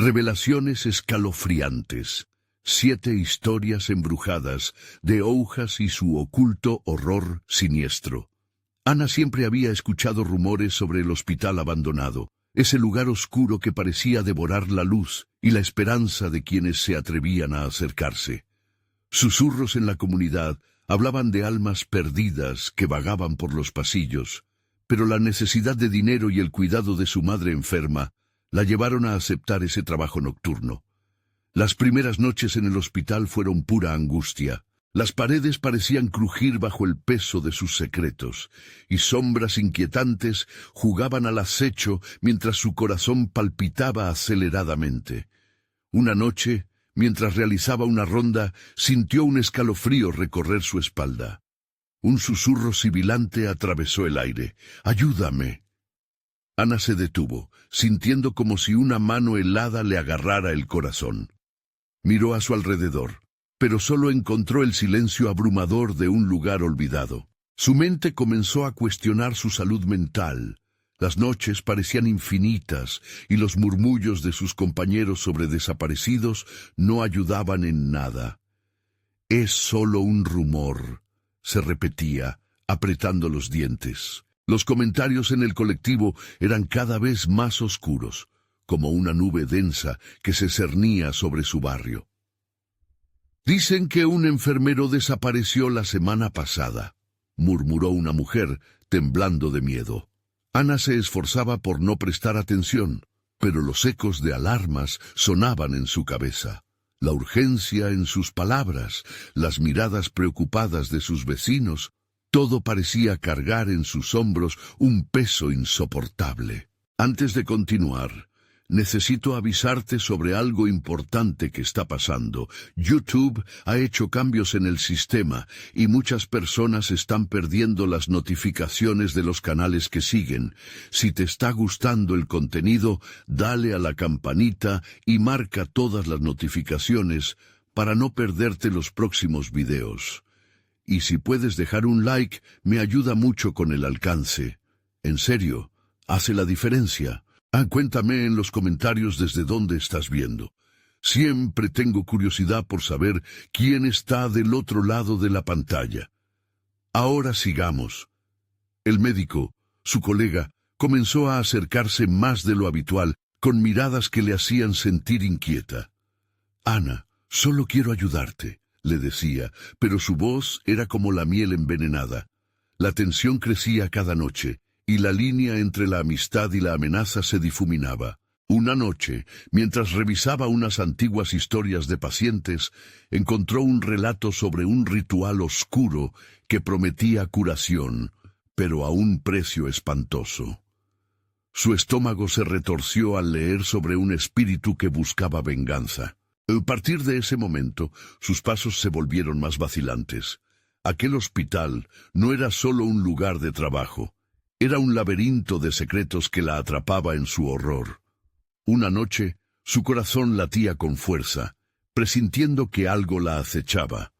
Revelaciones escalofriantes. 7 historias embrujadas de Oujas y su oculto horror siniestro. Ana siempre había escuchado rumores sobre el hospital abandonado, ese lugar oscuro que parecía devorar la luz y la esperanza de quienes se atrevían a acercarse. Susurros en la comunidad hablaban de almas perdidas que vagaban por los pasillos, pero la necesidad de dinero y el cuidado de su madre enferma la llevaron a aceptar ese trabajo nocturno. Las primeras noches en el hospital fueron pura angustia. Las paredes parecían crujir bajo el peso de sus secretos, y sombras inquietantes jugaban al acecho mientras su corazón palpitaba aceleradamente. Una noche, mientras realizaba una ronda, sintió un escalofrío recorrer su espalda. Un susurro sibilante atravesó el aire. ¡Ayúdame! Ana se detuvo, sintiendo como si una mano helada le agarrara el corazón. Miró a su alrededor, pero solo encontró el silencio abrumador de un lugar olvidado. Su mente comenzó a cuestionar su salud mental. Las noches parecían infinitas y los murmullos de sus compañeros sobre desaparecidos no ayudaban en nada. «Es solo un rumor», se repetía, apretando los dientes. Los comentarios en el colectivo eran cada vez más oscuros, como una nube densa que se cernía sobre su barrio. «Dicen que un enfermero desapareció la semana pasada», murmuró una mujer, temblando de miedo. Ana se esforzaba por no prestar atención, pero los ecos de alarmas sonaban en su cabeza. La urgencia en sus palabras, las miradas preocupadas de sus vecinos, todo parecía cargar en sus hombros un peso insoportable. «Antes de continuar, necesito avisarte sobre algo importante que está pasando. YouTube ha hecho cambios en el sistema y muchas personas están perdiendo las notificaciones de los canales que siguen. Si te está gustando el contenido, dale a la campanita y marca todas las notificaciones para no perderte los próximos videos. Y si puedes dejar un like, me ayuda mucho con el alcance. En serio, hace la diferencia. Cuéntame en los comentarios desde dónde estás viendo. Siempre tengo curiosidad por saber quién está del otro lado de la pantalla. Ahora sigamos». El médico, su colega, comenzó a acercarse más de lo habitual, con miradas que le hacían sentir inquieta. «Ana, solo quiero ayudarte», le decía, pero su voz era como la miel envenenada. La tensión crecía cada noche, y la línea entre la amistad y la amenaza se difuminaba. Una noche, mientras revisaba unas antiguas historias de pacientes, encontró un relato sobre un ritual oscuro que prometía curación, pero a un precio espantoso. Su estómago se retorció al leer sobre un espíritu que buscaba venganza. A partir de ese momento, sus pasos se volvieron más vacilantes. Aquel hospital no era solo un lugar de trabajo. Era un laberinto de secretos que la atrapaba en su horror. Una noche, su corazón latía con fuerza, presintiendo que algo la acechaba.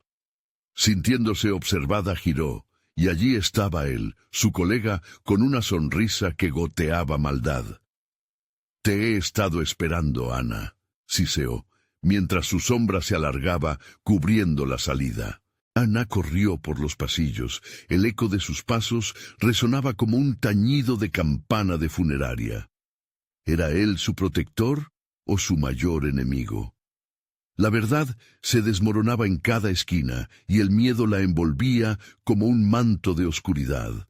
Sintiéndose observada, giró, y allí estaba él, su colega, con una sonrisa que goteaba maldad. «Te he estado esperando, Ana», siseó, mientras su sombra se alargaba, cubriendo la salida. Ana corrió por los pasillos. El eco de sus pasos resonaba como un tañido de campana de funeraria. ¿Era él su protector o su mayor enemigo? La verdad se desmoronaba en cada esquina y el miedo la envolvía como un manto de oscuridad.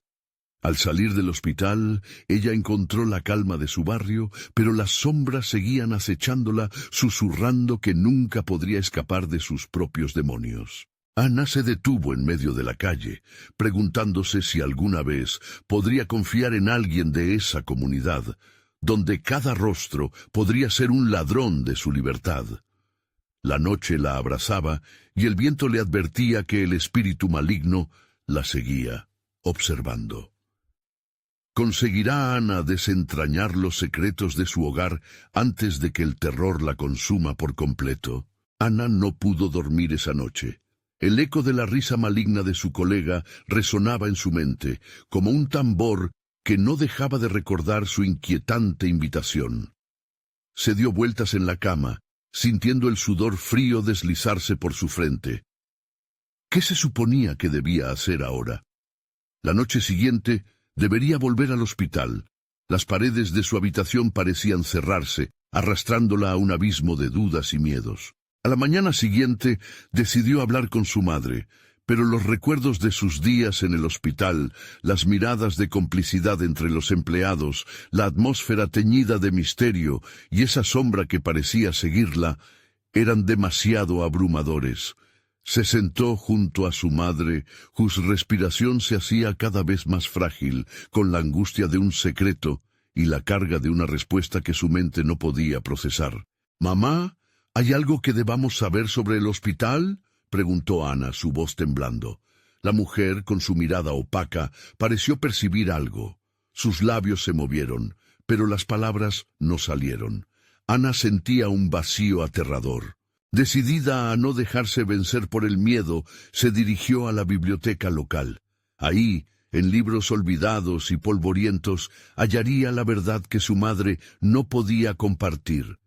Al salir del hospital, ella encontró la calma de su barrio, pero las sombras seguían acechándola, susurrando que nunca podría escapar de sus propios demonios. Ana se detuvo en medio de la calle, preguntándose si alguna vez podría confiar en alguien de esa comunidad, donde cada rostro podría ser un ladrón de su libertad. La noche la abrazaba y el viento le advertía que el espíritu maligno la seguía, observando. ¿Conseguirá Ana desentrañar los secretos de su hogar antes de que el terror la consuma por completo? Ana no pudo dormir esa noche. El eco de la risa maligna de su colega resonaba en su mente, como un tambor que no dejaba de recordar su inquietante invitación. Se dio vueltas en la cama, sintiendo el sudor frío deslizarse por su frente. ¿Qué se suponía que debía hacer ahora? La noche siguiente debería volver al hospital. Las paredes de su habitación parecían cerrarse, arrastrándola a un abismo de dudas y miedos. A la mañana siguiente decidió hablar con su madre, pero los recuerdos de sus días en el hospital, las miradas de complicidad entre los empleados, la atmósfera teñida de misterio y esa sombra que parecía seguirla, eran demasiado abrumadores. Se sentó junto a su madre, cuya respiración se hacía cada vez más frágil, con la angustia de un secreto y la carga de una respuesta que su mente no podía procesar. «Mamá, ¿hay algo que debamos saber sobre el hospital?», preguntó Ana, su voz temblando. La mujer, con su mirada opaca, pareció percibir algo. Sus labios se movieron, pero las palabras no salieron. Ana sentía un vacío aterrador. Decidida a no dejarse vencer por el miedo, se dirigió a la biblioteca local. Ahí, en libros olvidados y polvorientos, hallaría la verdad que su madre no podía compartir.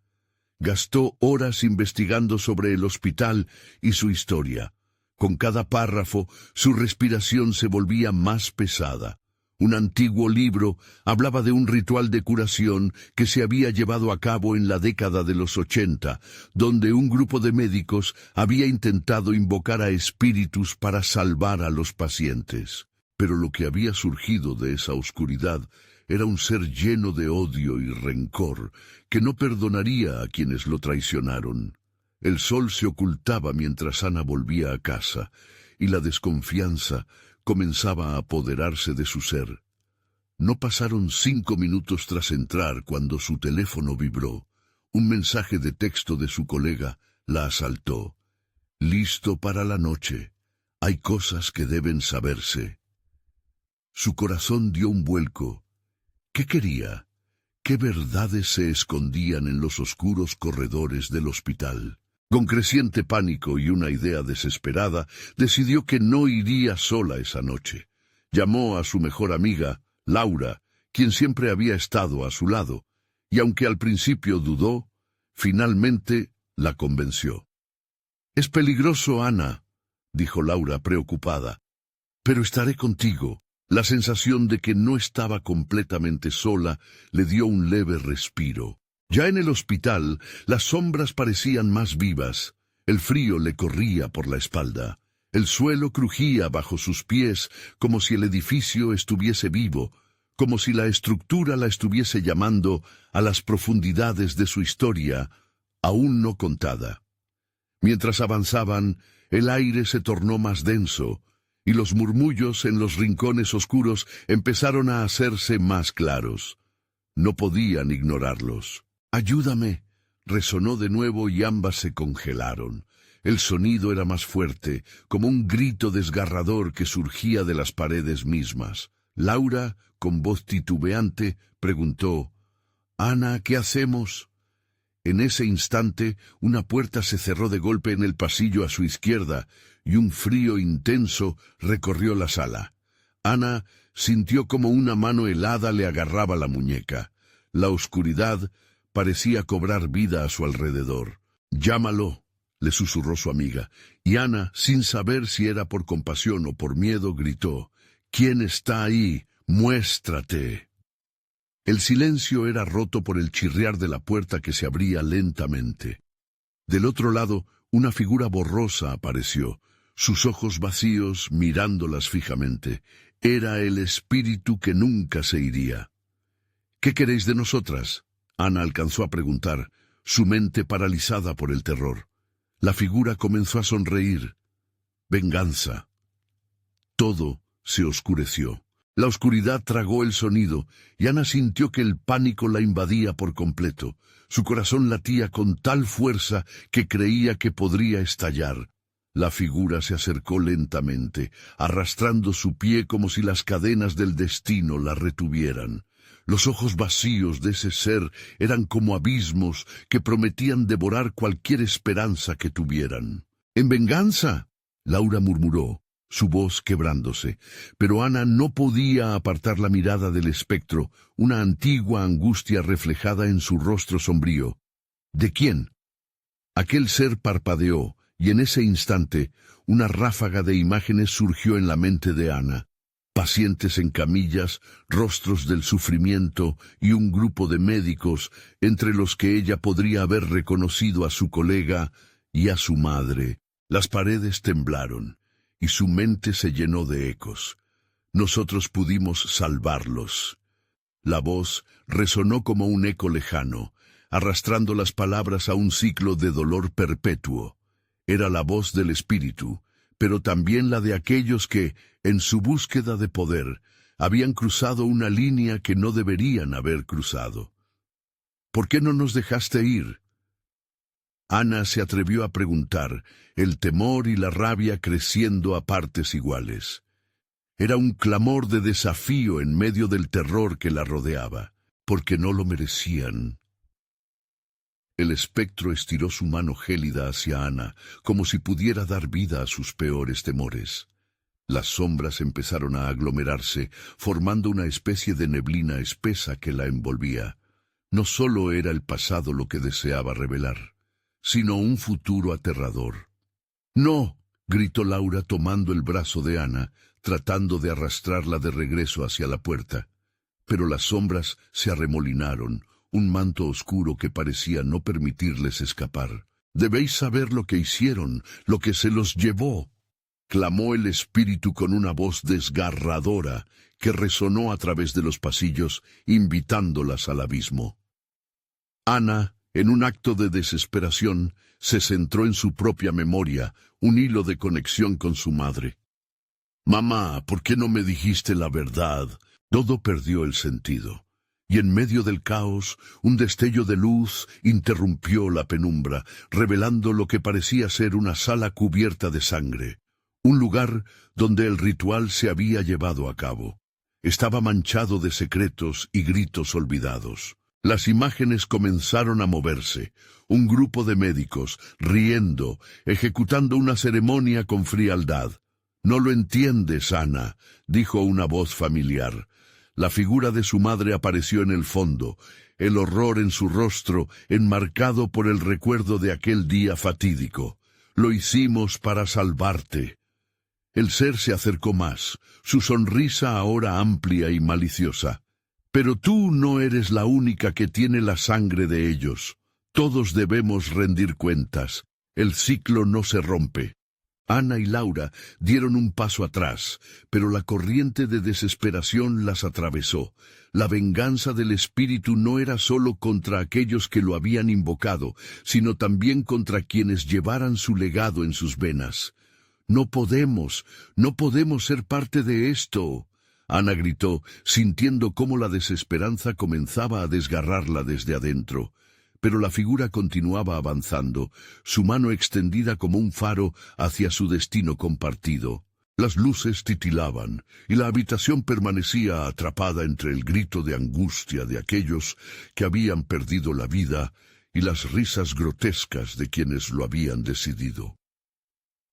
Gastó horas investigando sobre el hospital y su historia. Con cada párrafo, su respiración se volvía más pesada. Un antiguo libro hablaba de un ritual de curación que se había llevado a cabo en la década de los 80, donde un grupo de médicos había intentado invocar a espíritus para salvar a los pacientes. Pero lo que había surgido de esa oscuridad era un ser lleno de odio y rencor, que no perdonaría a quienes lo traicionaron. El sol se ocultaba mientras Ana volvía a casa, y la desconfianza comenzaba a apoderarse de su ser. No pasaron 5 minutos tras entrar cuando su teléfono vibró. Un mensaje de texto de su colega la asaltó. «Listo para la noche. Hay cosas que deben saberse». Su corazón dio un vuelco. ¿Qué quería? ¿Qué verdades se escondían en los oscuros corredores del hospital? Con creciente pánico y una idea desesperada, decidió que no iría sola esa noche. Llamó a su mejor amiga, Laura, quien siempre había estado a su lado, y aunque al principio dudó, finalmente la convenció. «Es peligroso, Ana», dijo Laura preocupada, «pero estaré contigo». La sensación de que no estaba completamente sola le dio un leve respiro. Ya en el hospital, las sombras parecían más vivas. El frío le corría por la espalda. El suelo crujía bajo sus pies como si el edificio estuviese vivo, como si la estructura la estuviese llamando a las profundidades de su historia, aún no contada. Mientras avanzaban, el aire se tornó más denso, y los murmullos en los rincones oscuros empezaron a hacerse más claros. No podían ignorarlos. «Ayúdame», resonó de nuevo y ambas se congelaron. El sonido era más fuerte, como un grito desgarrador que surgía de las paredes mismas. Laura, con voz titubeante, preguntó: «Ana, ¿qué hacemos?». En ese instante, una puerta se cerró de golpe en el pasillo a su izquierda, y un frío intenso recorrió la sala. Ana sintió como una mano helada le agarraba la muñeca. La oscuridad parecía cobrar vida a su alrededor. «Llámalo», le susurró su amiga, y Ana, sin saber si era por compasión o por miedo, gritó: «¿Quién está ahí? ¡Muéstrate!». El silencio era roto por el chirriar de la puerta que se abría lentamente. Del otro lado, una figura borrosa apareció, sus ojos vacíos mirándolas fijamente. Era el espíritu que nunca se iría. «¿Qué queréis de nosotras?», Ana alcanzó a preguntar, su mente paralizada por el terror. La figura comenzó a sonreír. «Venganza». Todo se oscureció. La oscuridad tragó el sonido, y Ana sintió que el pánico la invadía por completo. Su corazón latía con tal fuerza que creía que podría estallar. La figura se acercó lentamente, arrastrando su pie como si las cadenas del destino la retuvieran. Los ojos vacíos de ese ser eran como abismos que prometían devorar cualquier esperanza que tuvieran. «¿En venganza?», Laura murmuró. su voz quebrándose. Pero Ana no podía apartar la mirada del espectro, una antigua angustia reflejada en su rostro sombrío. ¿De quién? Aquel ser parpadeó, y en ese instante una ráfaga de imágenes surgió en la mente de Ana. Pacientes en camillas, rostros del sufrimiento y un grupo de médicos, entre los que ella podría haber reconocido a su colega y a su madre. Las paredes temblaron, y su mente se llenó de ecos. Nosotros pudimos salvarlos. La voz resonó como un eco lejano, arrastrando las palabras a un ciclo de dolor perpetuo. Era la voz del espíritu, pero también la de aquellos que, en su búsqueda de poder, habían cruzado una línea que no deberían haber cruzado. ¿Por qué no nos dejaste ir? Ana se atrevió a preguntar, el temor y la rabia creciendo a partes iguales. Era un clamor de desafío en medio del terror que la rodeaba, porque no lo merecían. El espectro estiró su mano gélida hacia Ana, como si pudiera dar vida a sus peores temores. Las sombras empezaron a aglomerarse, formando una especie de neblina espesa que la envolvía. No solo era el pasado lo que deseaba revelar, sino un futuro aterrador. «¡No!», gritó Laura tomando el brazo de Ana, tratando de arrastrarla de regreso hacia la puerta. Pero las sombras se arremolinaron, un manto oscuro que parecía no permitirles escapar. «Debéis saber lo que hicieron, lo que se los llevó», clamó el espíritu con una voz desgarradora que resonó a través de los pasillos, invitándolas al abismo. Ana, en un acto de desesperación, se centró en su propia memoria, un hilo de conexión con su madre. «Mamá, ¿por qué no me dijiste la verdad?». Todo perdió el sentido. Y en medio del caos, un destello de luz interrumpió la penumbra, revelando lo que parecía ser una sala cubierta de sangre. Un lugar donde el ritual se había llevado a cabo. Estaba manchado de secretos y gritos olvidados. Las imágenes comenzaron a moverse. Un grupo de médicos, riendo, ejecutando una ceremonia con frialdad. «No lo entiendes, Ana», dijo una voz familiar. La figura de su madre apareció en el fondo, el horror en su rostro enmarcado por el recuerdo de aquel día fatídico. «Lo hicimos para salvarte». El ser se acercó más, su sonrisa ahora amplia y maliciosa. «Pero tú no eres la única que tiene la sangre de ellos. Todos debemos rendir cuentas. El ciclo no se rompe». Ana y Laura dieron un paso atrás, pero la corriente de desesperación las atravesó. La venganza del espíritu no era solo contra aquellos que lo habían invocado, sino también contra quienes llevaran su legado en sus venas. No podemos ser parte de esto», Ana gritó, sintiendo cómo la desesperanza comenzaba a desgarrarla desde adentro. Pero la figura continuaba avanzando, su mano extendida como un faro hacia su destino compartido. Las luces titilaban, y la habitación permanecía atrapada entre el grito de angustia de aquellos que habían perdido la vida y las risas grotescas de quienes lo habían decidido.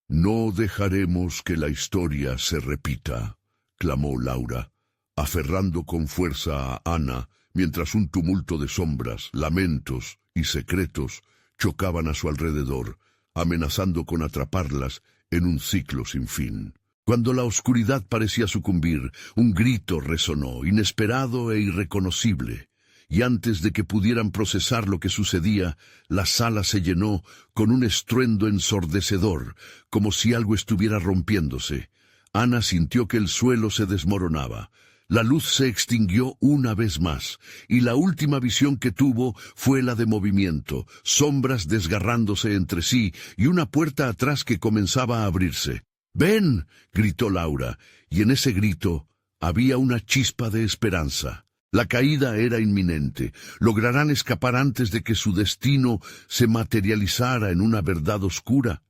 «No dejaremos que la historia se repita», clamó Laura, aferrando con fuerza a Ana, mientras un tumulto de sombras, lamentos y secretos chocaban a su alrededor, amenazando con atraparlas en un ciclo sin fin. Cuando la oscuridad parecía sucumbir, un grito resonó, inesperado e irreconocible, y antes de que pudieran procesar lo que sucedía, la sala se llenó con un estruendo ensordecedor, como si algo estuviera rompiéndose. Ana sintió que el suelo se desmoronaba. La luz se extinguió una vez más, y la última visión que tuvo fue la de movimiento, sombras desgarrándose entre sí y una puerta atrás que comenzaba a abrirse. «¡Ven!», gritó Laura, y en ese grito había una chispa de esperanza. La caída era inminente. ¿Lograrán escapar antes de que su destino se materializara en una verdad oscura?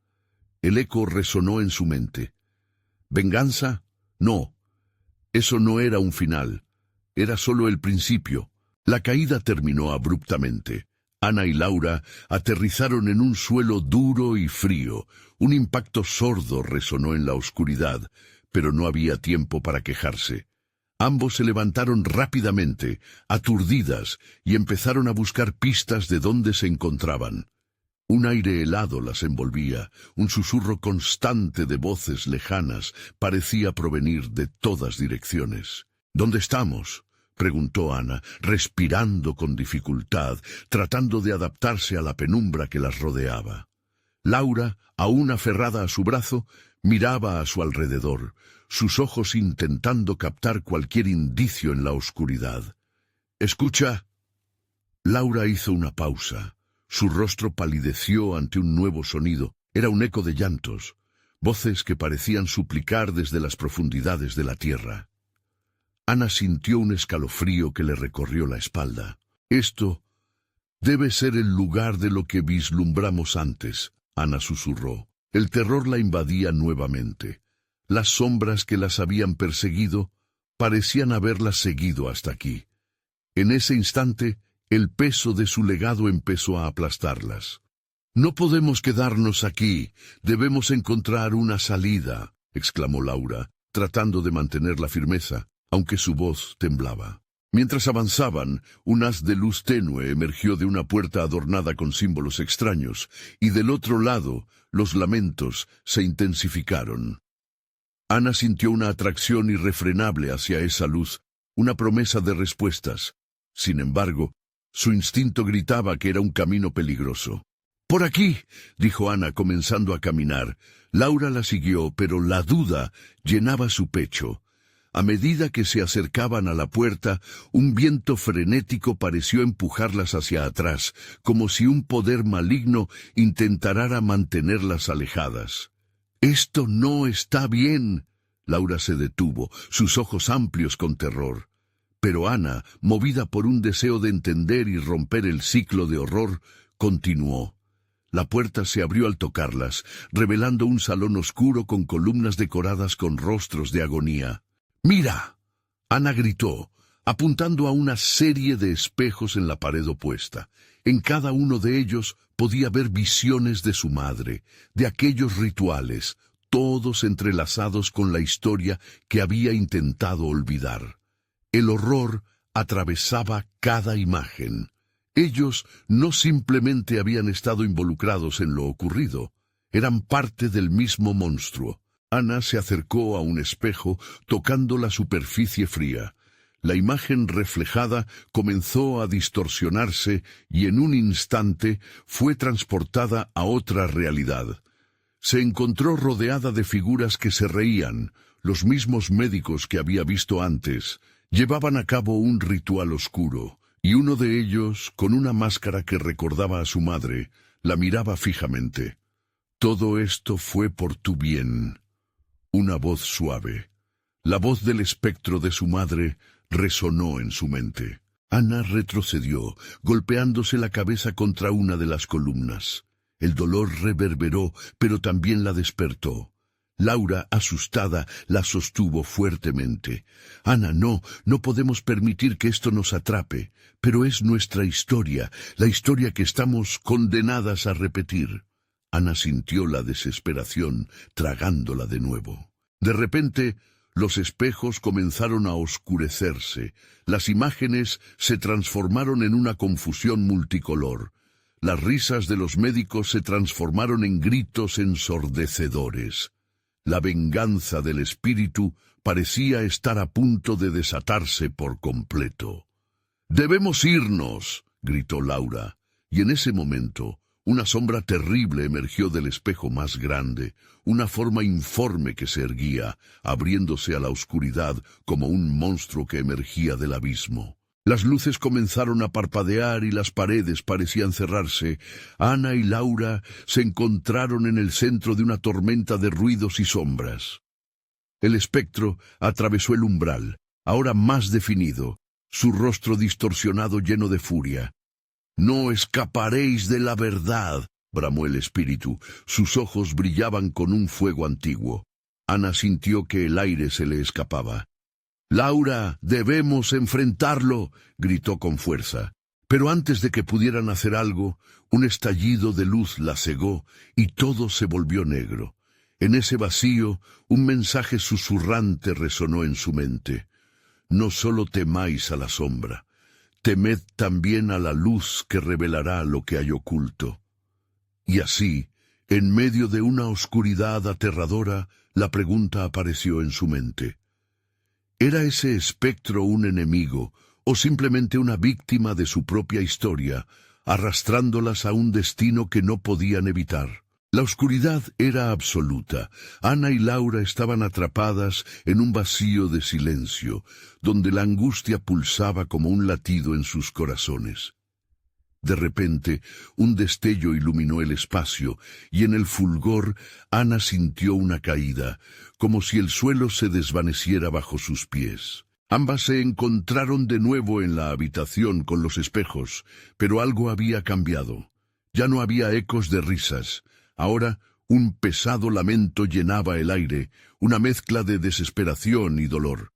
El eco resonó en su mente. ¿Venganza? No. Eso no era un final, era solo el principio. La caída terminó abruptamente. Ana y Laura aterrizaron en un suelo duro y frío. Un impacto sordo resonó en la oscuridad, pero no había tiempo para quejarse. Ambos se levantaron rápidamente, aturdidas, y empezaron a buscar pistas de dónde se encontraban. Un aire helado las envolvía, un susurro constante de voces lejanas parecía provenir de todas direcciones. ¿Dónde estamos?, preguntó Ana, respirando con dificultad, tratando de adaptarse a la penumbra que las rodeaba. Laura, aún aferrada a su brazo, miraba a su alrededor, sus ojos intentando captar cualquier indicio en la oscuridad. «¿Escucha?» Laura hizo una pausa. Su rostro palideció ante un nuevo sonido. Era un eco de llantos, voces que parecían suplicar desde las profundidades de la tierra. Ana sintió un escalofrío que le recorrió la espalda. «Esto debe ser el lugar de lo que vislumbramos antes», Ana susurró. El terror la invadía nuevamente. Las sombras que las habían perseguido parecían haberlas seguido hasta aquí. En ese instante, el peso de su legado empezó a aplastarlas. «No podemos quedarnos aquí, debemos encontrar una salida», exclamó Laura, tratando de mantener la firmeza, aunque su voz temblaba. Mientras avanzaban, un haz de luz tenue emergió de una puerta adornada con símbolos extraños, y del otro lado, los lamentos se intensificaron. Ana sintió una atracción irrefrenable hacia esa luz, una promesa de respuestas. Sin embargo, su instinto gritaba que era un camino peligroso. «Por aquí», dijo Ana, comenzando a caminar. Laura la siguió, pero la duda llenaba su pecho. A medida que se acercaban a la puerta, un viento frenético pareció empujarlas hacia atrás, como si un poder maligno intentara mantenerlas alejadas. «Esto no está bien». Laura se detuvo, sus ojos amplios con terror. Pero Ana, movida por un deseo de entender y romper el ciclo de horror, continuó. La puerta se abrió al tocarlas, revelando un salón oscuro con columnas decoradas con rostros de agonía. «¡Mira!», Ana gritó, apuntando a una serie de espejos en la pared opuesta. En cada uno de ellos podía ver visiones de su madre, de aquellos rituales, todos entrelazados con la historia que había intentado olvidar. El horror atravesaba cada imagen. Ellos no simplemente habían estado involucrados en lo ocurrido, eran parte del mismo monstruo. Ana se acercó a un espejo, tocando la superficie fría. La imagen reflejada comenzó a distorsionarse y en un instante fue transportada a otra realidad. Se encontró rodeada de figuras que se reían, los mismos médicos que había visto antes. Llevaban a cabo un ritual oscuro, y uno de ellos, con una máscara que recordaba a su madre, la miraba fijamente. «Todo esto fue por tu bien». Una voz suave, la voz del espectro de su madre, resonó en su mente. Ana retrocedió, golpeándose la cabeza contra una de las columnas. El dolor reverberó, pero también la despertó. Laura, asustada, la sostuvo fuertemente. «Ana, no podemos permitir que esto nos atrape, pero es nuestra historia, la historia que estamos condenadas a repetir». Ana sintió la desesperación, tragándola de nuevo. De repente, los espejos comenzaron a oscurecerse. Las imágenes se transformaron en una confusión multicolor. Las risas de los médicos se transformaron en gritos ensordecedores. La venganza del espíritu parecía estar a punto de desatarse por completo. «¡Debemos irnos!», gritó Laura, y en ese momento una sombra terrible emergió del espejo más grande, una forma informe que se erguía, abriéndose a la oscuridad como un monstruo que emergía del abismo. Las luces comenzaron a parpadear y las paredes parecían cerrarse. Ana y Laura se encontraron en el centro de una tormenta de ruidos y sombras. El espectro atravesó el umbral, ahora más definido, su rostro distorsionado lleno de furia. «No escaparéis de la verdad», bramó el espíritu. Sus ojos brillaban con un fuego antiguo. Ana sintió que el aire se le escapaba. «Laura, debemos enfrentarlo», gritó con fuerza. Pero antes de que pudieran hacer algo, un estallido de luz la cegó y todo se volvió negro. En ese vacío, un mensaje susurrante resonó en su mente. No solo temáis a la sombra, temed también a la luz que revelará lo que hay oculto. Y así, en medio de una oscuridad aterradora, la pregunta apareció en su mente. ¿Era ese espectro un enemigo o simplemente una víctima de su propia historia, arrastrándolas a un destino que no podían evitar? La oscuridad era absoluta. Ana y Laura estaban atrapadas en un vacío de silencio, donde la angustia pulsaba como un latido en sus corazones. De repente, un destello iluminó el espacio, y en el fulgor, Ana sintió una caída, como si el suelo se desvaneciera bajo sus pies. Ambas se encontraron de nuevo en la habitación con los espejos, pero algo había cambiado. Ya no había ecos de risas. Ahora, un pesado lamento llenaba el aire, una mezcla de desesperación y dolor.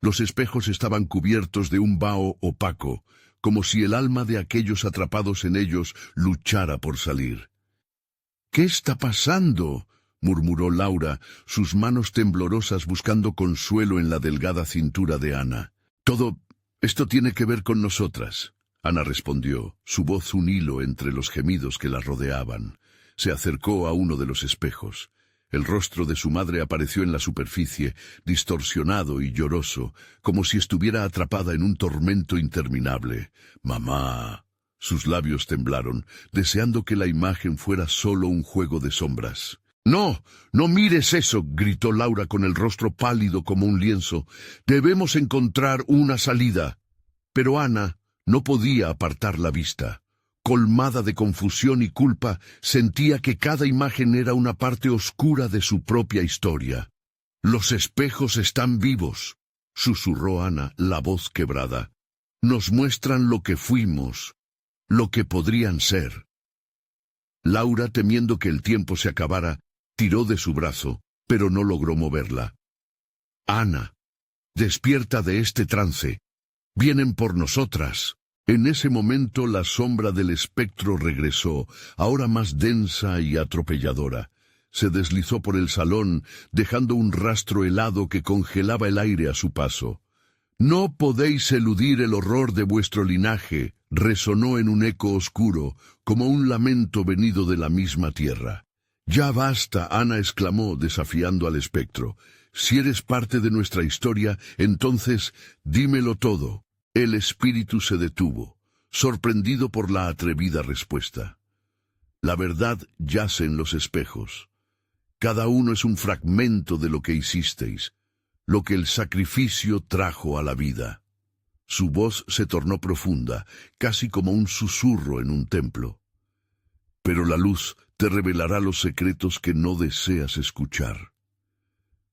Los espejos estaban cubiertos de un vaho opaco, como si el alma de aquellos atrapados en ellos luchara por salir. —¿Qué está pasando? —murmuró Laura, sus manos temblorosas buscando consuelo en la delgada cintura de Ana. —Todo esto tiene que ver con nosotras —Ana respondió, su voz un hilo entre los gemidos que la rodeaban. Se acercó a uno de los espejos. El rostro de su madre apareció en la superficie, distorsionado y lloroso, como si estuviera atrapada en un tormento interminable. —¡Mamá! Sus labios temblaron, deseando que la imagen fuera solo un juego de sombras. —¡No! ¡No mires eso! —gritó Laura con el rostro pálido como un lienzo. —Debemos encontrar una salida. Pero Ana no podía apartar la vista. Colmada de confusión y culpa, sentía que cada imagen era una parte oscura de su propia historia. —Los espejos están vivos —susurró Ana, la voz quebrada—. Nos muestran lo que fuimos, lo que podrían ser. Laura, temiendo que el tiempo se acabara, tiró de su brazo, pero no logró moverla. —Ana, despierta de este trance. Vienen por nosotras. En ese momento la sombra del espectro regresó, ahora más densa y atropelladora. Se deslizó por el salón, dejando un rastro helado que congelaba el aire a su paso. —No podéis eludir el horror de vuestro linaje —resonó en un eco oscuro, como un lamento venido de la misma tierra. —Ya basta —Ana exclamó, desafiando al espectro—. Si eres parte de nuestra historia, entonces dímelo todo. El espíritu se detuvo, sorprendido por la atrevida respuesta. La verdad yace en los espejos. Cada uno es un fragmento de lo que hicisteis, lo que el sacrificio trajo a la vida. Su voz se tornó profunda, casi como un susurro en un templo. Pero la luz te revelará los secretos que no deseas escuchar.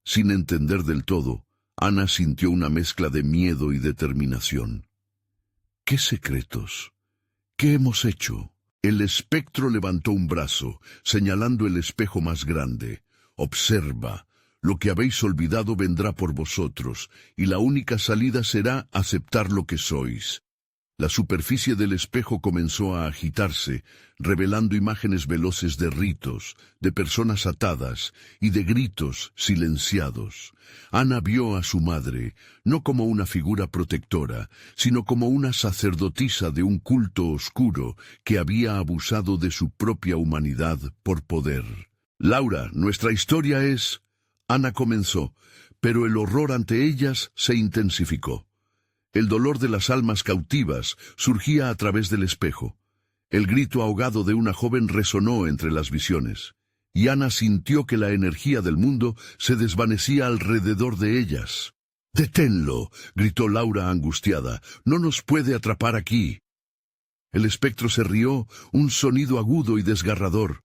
Sin entender del todo, Ana sintió una mezcla de miedo y determinación. ¿Qué secretos? ¿Qué hemos hecho? El espectro levantó un brazo, señalando el espejo más grande. Observa, lo que habéis olvidado vendrá por vosotros, y la única salida será aceptar lo que sois. La superficie del espejo comenzó a agitarse, revelando imágenes veloces de ritos, de personas atadas y de gritos silenciados. Ana vio a su madre, no como una figura protectora, sino como una sacerdotisa de un culto oscuro que había abusado de su propia humanidad por poder. —Laura, nuestra historia es... Ana comenzó, pero el horror ante ellas se intensificó. El dolor de las almas cautivas surgía a través del espejo. El grito ahogado de una joven resonó entre las visiones, y Ana sintió que la energía del mundo se desvanecía alrededor de ellas. —¡Deténlo! —gritó Laura angustiada—. No nos puede atrapar aquí. El espectro se rió, un sonido agudo y desgarrador.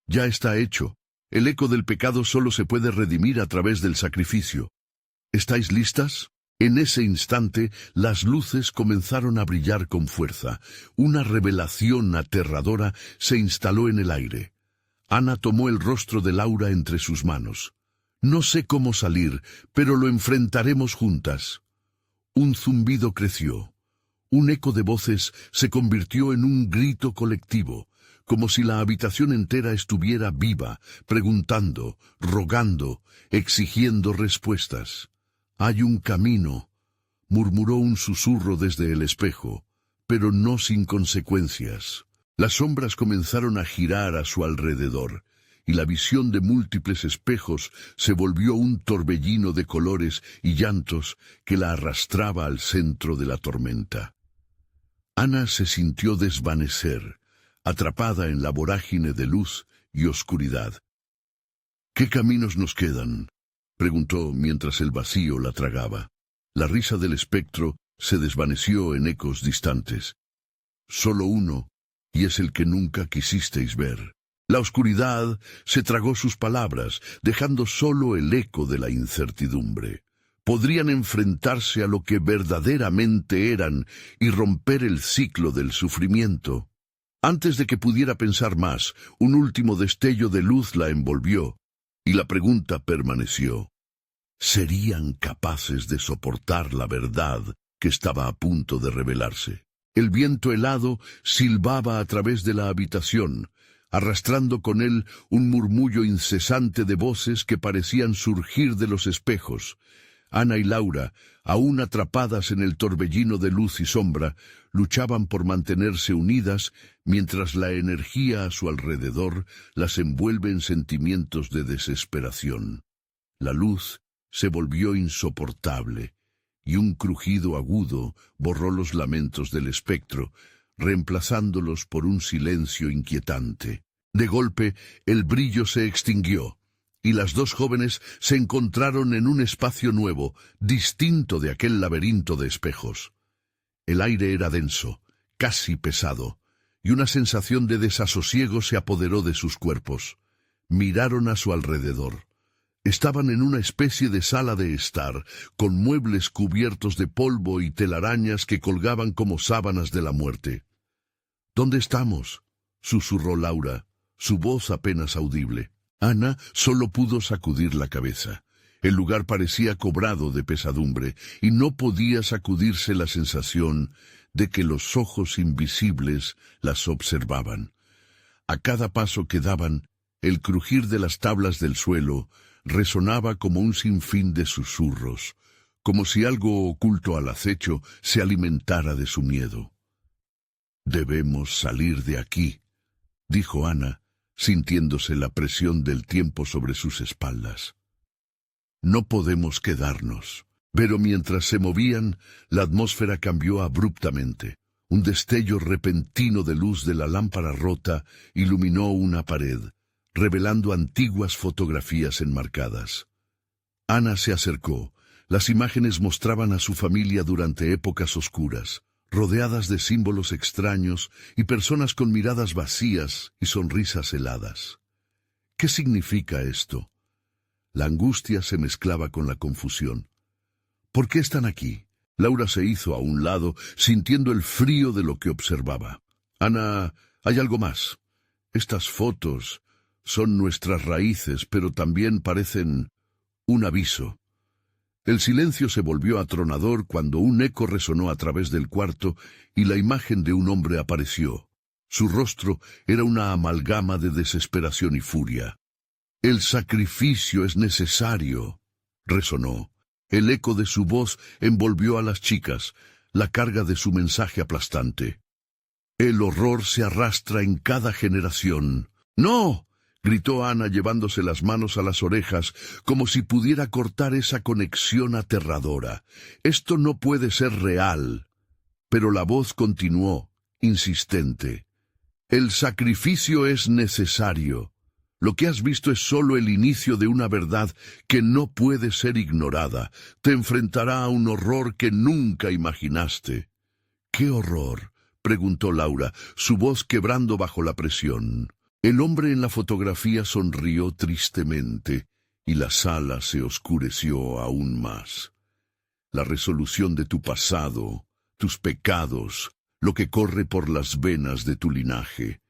—Ya está hecho. El eco del pecado solo se puede redimir a través del sacrificio. ¿Estáis listas? En ese instante, las luces comenzaron a brillar con fuerza. Una revelación aterradora se instaló en el aire. Ana tomó el rostro de Laura entre sus manos. No sé cómo salir, pero lo enfrentaremos juntas. Un zumbido creció. Un eco de voces se convirtió en un grito colectivo, como si la habitación entera estuviera viva, preguntando, rogando, exigiendo respuestas. «Hay un camino», murmuró un susurro desde el espejo, pero no sin consecuencias. Las sombras comenzaron a girar a su alrededor, y la visión de múltiples espejos se volvió un torbellino de colores y llantos que la arrastraba al centro de la tormenta. Ana se sintió desvanecer, atrapada en la vorágine de luz y oscuridad. «¿Qué caminos nos quedan?», preguntó mientras el vacío la tragaba. La risa del espectro se desvaneció en ecos distantes. «Solo uno, y es el que nunca quisisteis ver». La oscuridad se tragó sus palabras, dejando solo el eco de la incertidumbre. Podrían enfrentarse a lo que verdaderamente eran y romper el ciclo del sufrimiento. Antes de que pudiera pensar más, un último destello de luz la envolvió, y la pregunta permaneció. ¿Serían capaces de soportar la verdad que estaba a punto de revelarse? El viento helado silbaba a través de la habitación, arrastrando con él un murmullo incesante de voces que parecían surgir de los espejos. Ana y Laura, aún atrapadas en el torbellino de luz y sombra, luchaban por mantenerse unidas mientras la energía a su alrededor las envuelve en sentimientos de desesperación. La luz se volvió insoportable, y un crujido agudo borró los lamentos del espectro, reemplazándolos por un silencio inquietante. De golpe, el brillo se extinguió, y las dos jóvenes se encontraron en un espacio nuevo, distinto de aquel laberinto de espejos. El aire era denso, casi pesado, y una sensación de desasosiego se apoderó de sus cuerpos. Miraron a su alrededor. Estaban en una especie de sala de estar, con muebles cubiertos de polvo y telarañas que colgaban como sábanas de la muerte. «¿Dónde estamos?», susurró Laura, su voz apenas audible. Ana solo pudo sacudir la cabeza. El lugar parecía cobrado de pesadumbre, y no podía sacudirse la sensación de que los ojos invisibles las observaban. A cada paso que daban, el crujir de las tablas del suelo resonaba como un sinfín de susurros, como si algo oculto al acecho se alimentara de su miedo. «Debemos salir de aquí», dijo Ana, sintiéndose la presión del tiempo sobre sus espaldas. «No podemos quedarnos». Pero mientras se movían, la atmósfera cambió abruptamente. Un destello repentino de luz de la lámpara rota iluminó una pared, revelando antiguas fotografías enmarcadas. Ana se acercó. Las imágenes mostraban a su familia durante épocas oscuras, rodeadas de símbolos extraños y personas con miradas vacías y sonrisas heladas. ¿Qué significa esto? La angustia se mezclaba con la confusión. ¿Por qué están aquí? Laura se hizo a un lado, sintiendo el frío de lo que observaba. «Ana, hay algo más. Estas fotos son nuestras raíces, pero también parecen un aviso». El silencio se volvió atronador cuando un eco resonó a través del cuarto y la imagen de un hombre apareció. Su rostro era una amalgama de desesperación y furia. «El sacrificio es necesario», resonó. El eco de su voz envolvió a las chicas, la carga de su mensaje aplastante. «El horror se arrastra en cada generación». «¡No!», gritó Ana llevándose las manos a las orejas, como si pudiera cortar esa conexión aterradora. «Esto no puede ser real». Pero la voz continuó, insistente. «El sacrificio es necesario. Lo que has visto es solo el inicio de una verdad que no puede ser ignorada. Te enfrentará a un horror que nunca imaginaste». «¿Qué horror?», preguntó Laura, su voz quebrando bajo la presión. El hombre en la fotografía sonrió tristemente, y la sala se oscureció aún más. «La resolución de tu pasado, tus pecados, lo que corre por las venas de tu linaje.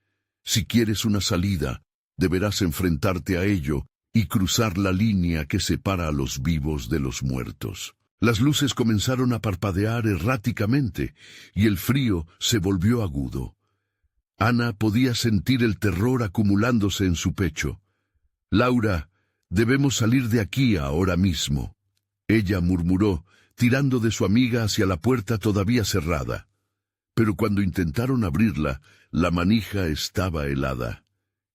Si quieres una salida, deberás enfrentarte a ello y cruzar la línea que separa a los vivos de los muertos». Las luces comenzaron a parpadear erráticamente y el frío se volvió agudo. Ana podía sentir el terror acumulándose en su pecho. «Laura, debemos salir de aquí ahora mismo», ella murmuró, tirando de su amiga hacia la puerta todavía cerrada. Pero cuando intentaron abrirla, la manija estaba helada.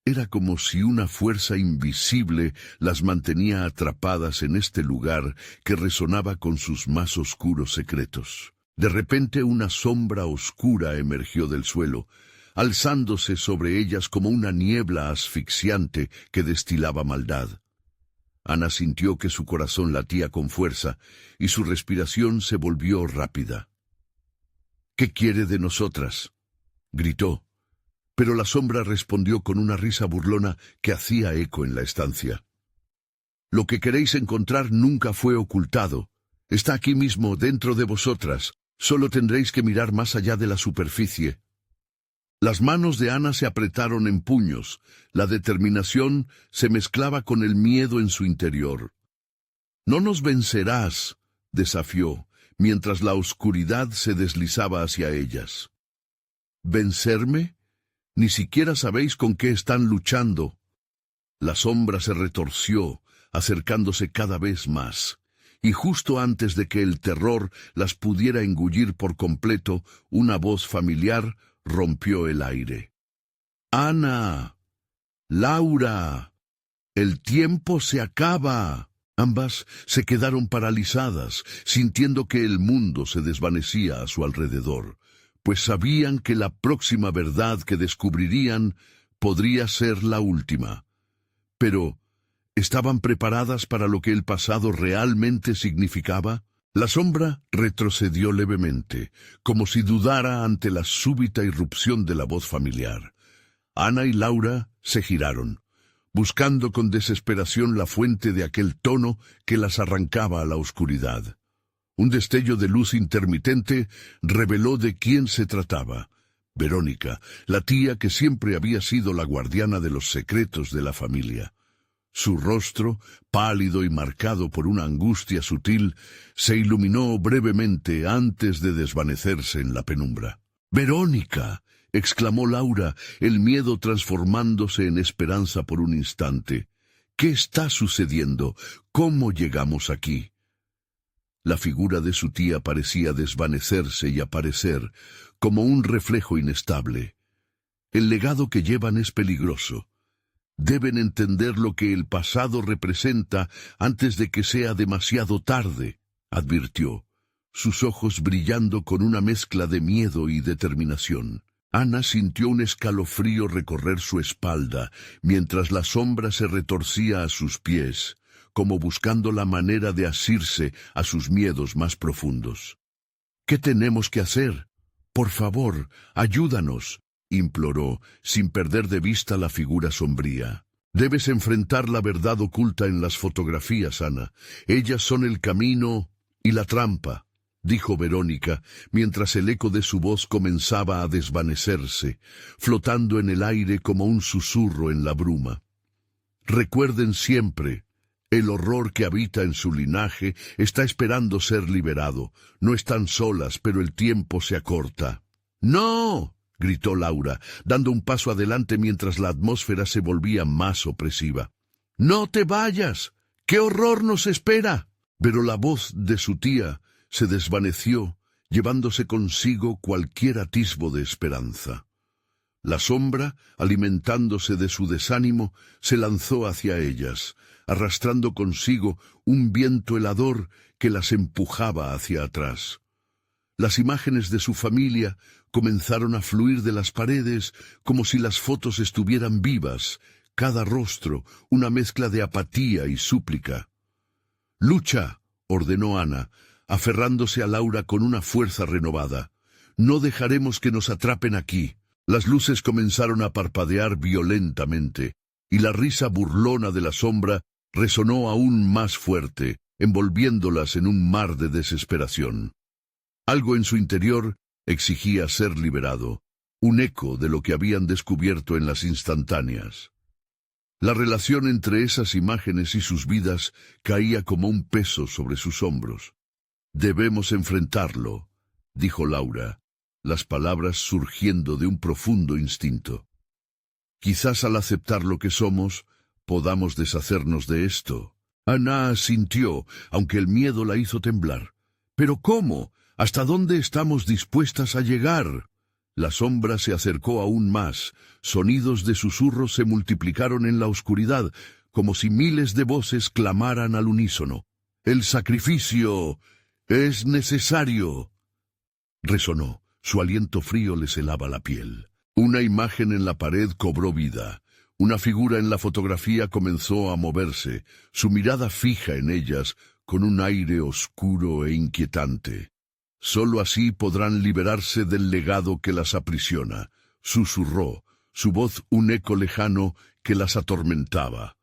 Era como si una fuerza invisible las mantenía atrapadas en este lugar que resonaba con sus más oscuros secretos. De repente una sombra oscura emergió del suelo, alzándose sobre ellas como una niebla asfixiante que destilaba maldad. Ana sintió que su corazón latía con fuerza y su respiración se volvió rápida. «¿Qué quiere de nosotras?», gritó, pero la sombra respondió con una risa burlona que hacía eco en la estancia. «Lo que queréis encontrar nunca fue ocultado. Está aquí mismo, dentro de vosotras. Solo tendréis que mirar más allá de la superficie». Las manos de Ana se apretaron en puños. La determinación se mezclaba con el miedo en su interior. «No nos vencerás», desafió, mientras la oscuridad se deslizaba hacia ellas. «¿Vencerme? Ni siquiera sabéis con qué están luchando». La sombra se retorció, acercándose cada vez más, y justo antes de que el terror las pudiera engullir por completo, una voz familiar rompió el aire. «Ana, Laura, el tiempo se acaba». Ambas se quedaron paralizadas, sintiendo que el mundo se desvanecía a su alrededor, pues sabían que la próxima verdad que descubrirían podría ser la última. Pero, ¿estaban preparadas para lo que el pasado realmente significaba? La sombra retrocedió levemente, como si dudara ante la súbita irrupción de la voz familiar. Ana y Laura se giraron, buscando con desesperación la fuente de aquel tono que las arrancaba a la oscuridad. Un destello de luz intermitente reveló de quién se trataba. Verónica, la tía que siempre había sido la guardiana de los secretos de la familia. Su rostro, pálido y marcado por una angustia sutil, se iluminó brevemente antes de desvanecerse en la penumbra. «¡Verónica!», exclamó Laura, el miedo transformándose en esperanza por un instante. «¿Qué está sucediendo? ¿Cómo llegamos aquí?». La figura de su tía parecía desvanecerse y aparecer, como un reflejo inestable. «El legado que llevan es peligroso. Deben entender lo que el pasado representa antes de que sea demasiado tarde», advirtió, sus ojos brillando con una mezcla de miedo y determinación. Ana sintió un escalofrío recorrer su espalda, mientras la sombra se retorcía a sus pies, como buscando la manera de asirse a sus miedos más profundos. «¿Qué tenemos que hacer? Por favor, ayúdanos», imploró, sin perder de vista la figura sombría. «Debes enfrentar la verdad oculta en las fotografías, Ana. Ellas son el camino y la trampa», dijo Verónica, mientras el eco de su voz comenzaba a desvanecerse, flotando en el aire como un susurro en la bruma. «Recuerden siempre, el horror que habita en su linaje está esperando ser liberado. No están solas, pero el tiempo se acorta». «¡No!», gritó Laura, dando un paso adelante mientras la atmósfera se volvía más opresiva. «¡No te vayas! ¡Qué horror nos espera!». Pero la voz de su tía se desvaneció, llevándose consigo cualquier atisbo de esperanza. La sombra, alimentándose de su desánimo, se lanzó hacia ellas, arrastrando consigo un viento helador que las empujaba hacia atrás. Las imágenes de su familia comenzaron a fluir de las paredes como si las fotos estuvieran vivas, cada rostro una mezcla de apatía y súplica. «¡Lucha!», ordenó Ana, aferrándose a Laura con una fuerza renovada. «No dejaremos que nos atrapen aquí». Las luces comenzaron a parpadear violentamente, y la risa burlona de la sombra resonó aún más fuerte, envolviéndolas en un mar de desesperación. Algo en su interior exigía ser liberado, un eco de lo que habían descubierto en las instantáneas. La relación entre esas imágenes y sus vidas caía como un peso sobre sus hombros. Debemos enfrentarlo, dijo Laura, las palabras surgiendo de un profundo instinto. Quizás al aceptar lo que somos, podamos deshacernos de esto. Ana asintió, aunque el miedo la hizo temblar. ¿Pero cómo? ¿Hasta dónde estamos dispuestas a llegar? La sombra se acercó aún más. Sonidos de susurros se multiplicaron en la oscuridad, como si miles de voces clamaran al unísono. «El sacrificio es necesario», resonó. Su aliento frío les helaba la piel. Una imagen en la pared cobró vida. Una figura en la fotografía comenzó a moverse, su mirada fija en ellas, con un aire oscuro e inquietante. «Solo así podrán liberarse del legado que las aprisiona», susurró, su voz un eco lejano que las atormentaba.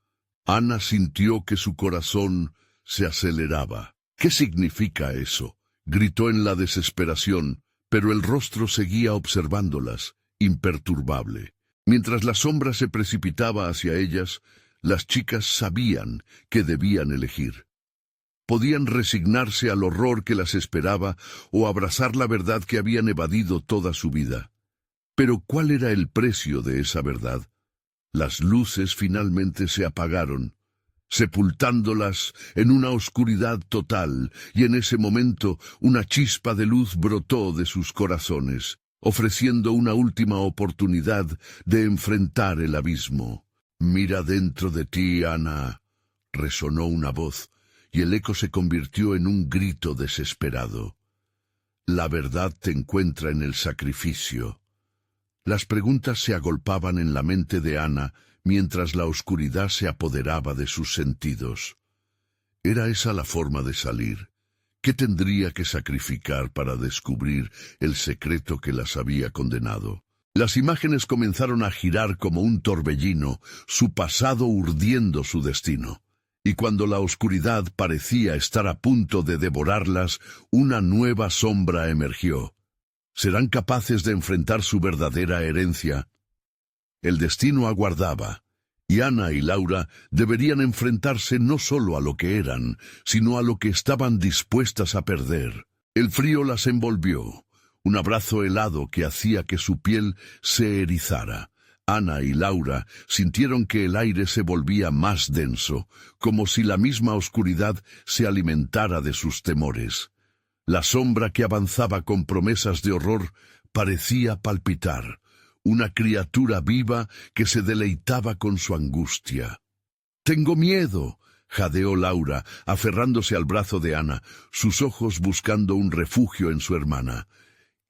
Ana sintió que su corazón se aceleraba. «¿Qué significa eso?», gritó en la desesperación, pero el rostro seguía observándolas, imperturbable. Mientras la sombra se precipitaba hacia ellas, las chicas sabían que debían elegir. Podían resignarse al horror que las esperaba o abrazar la verdad que habían evadido toda su vida. Pero ¿cuál era el precio de esa verdad? Las luces finalmente se apagaron, sepultándolas en una oscuridad total, y en ese momento una chispa de luz brotó de sus corazones, ofreciendo una última oportunidad de enfrentar el abismo. «Mira dentro de ti, Ana», resonó una voz, y el eco se convirtió en un grito desesperado. «La verdad te encuentra en el sacrificio». Las preguntas se agolpaban en la mente de Ana, mientras la oscuridad se apoderaba de sus sentidos. ¿Era esa la forma de salir? ¿Qué tendría que sacrificar para descubrir el secreto que las había condenado? Las imágenes comenzaron a girar como un torbellino, su pasado urdiendo su destino. Y cuando la oscuridad parecía estar a punto de devorarlas, una nueva sombra emergió. ¿Serán capaces de enfrentar su verdadera herencia? El destino aguardaba, y Ana y Laura deberían enfrentarse no solo a lo que eran, sino a lo que estaban dispuestas a perder. El frío las envolvió, un abrazo helado que hacía que su piel se erizara. Ana y Laura sintieron que el aire se volvía más denso, como si la misma oscuridad se alimentara de sus temores. La sombra que avanzaba con promesas de horror parecía palpitar, una criatura viva que se deleitaba con su angustia. «Tengo miedo», jadeó Laura, aferrándose al brazo de Ana, sus ojos buscando un refugio en su hermana.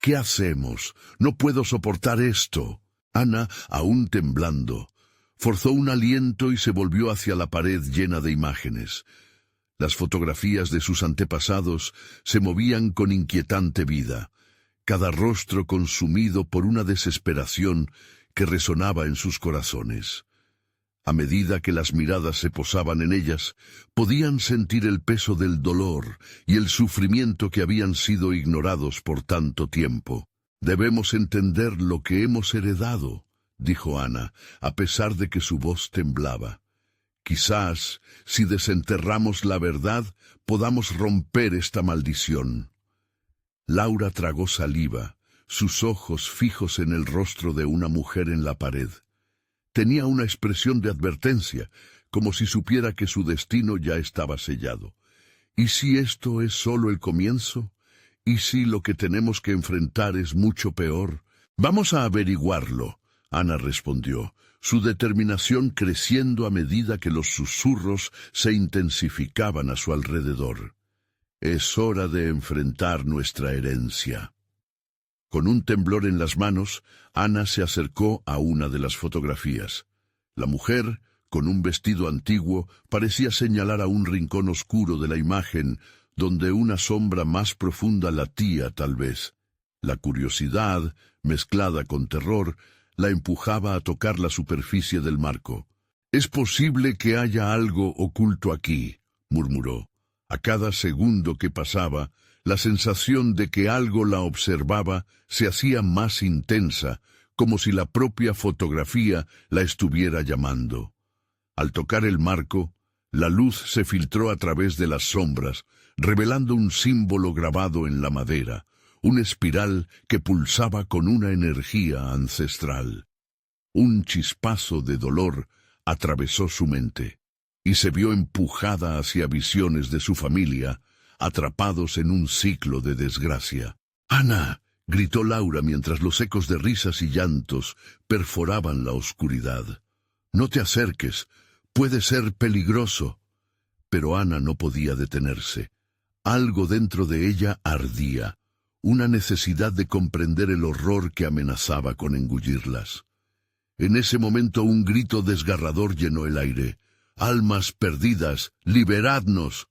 «¿Qué hacemos? No puedo soportar esto». Ana, aún temblando, forzó un aliento y se volvió hacia la pared llena de imágenes. Las fotografías de sus antepasados se movían con inquietante vida, cada rostro consumido por una desesperación que resonaba en sus corazones. A medida que las miradas se posaban en ellas, podían sentir el peso del dolor y el sufrimiento que habían sido ignorados por tanto tiempo. «Debemos entender lo que hemos heredado», dijo Ana, a pesar de que su voz temblaba. «Quizás, si desenterramos la verdad, podamos romper esta maldición». Laura tragó saliva, sus ojos fijos en el rostro de una mujer en la pared. Tenía una expresión de advertencia, como si supiera que su destino ya estaba sellado. ¿Y si esto es solo el comienzo? ¿Y si lo que tenemos que enfrentar es mucho peor? «Vamos a averiguarlo», Ana respondió, su determinación creciendo a medida que los susurros se intensificaban a su alrededor. «Es hora de enfrentar nuestra herencia». Con un temblor en las manos, Ana se acercó a una de las fotografías. La mujer, con un vestido antiguo, parecía señalar a un rincón oscuro de la imagen, donde una sombra más profunda latía tal vez. La curiosidad, mezclada con terror, la empujaba a tocar la superficie del marco. «Es posible que haya algo oculto aquí», murmuró. A cada segundo que pasaba, la sensación de que algo la observaba se hacía más intensa, como si la propia fotografía la estuviera llamando. Al tocar el marco, La luz se filtró a través de las sombras, revelando un símbolo grabado en la madera, una espiral que pulsaba con una energía ancestral. Un chispazo de dolor atravesó su mente, y se vio empujada hacia visiones de su familia, atrapados en un ciclo de desgracia. «¡Ana!», gritó Laura mientras los ecos de risas y llantos perforaban la oscuridad. «No te acerques, puede ser peligroso». Pero Ana no podía detenerse. Algo dentro de ella ardía, una necesidad de comprender el horror que amenazaba con engullirlas. En ese momento un grito desgarrador llenó el aire. «¡Almas perdidas, liberadnos!».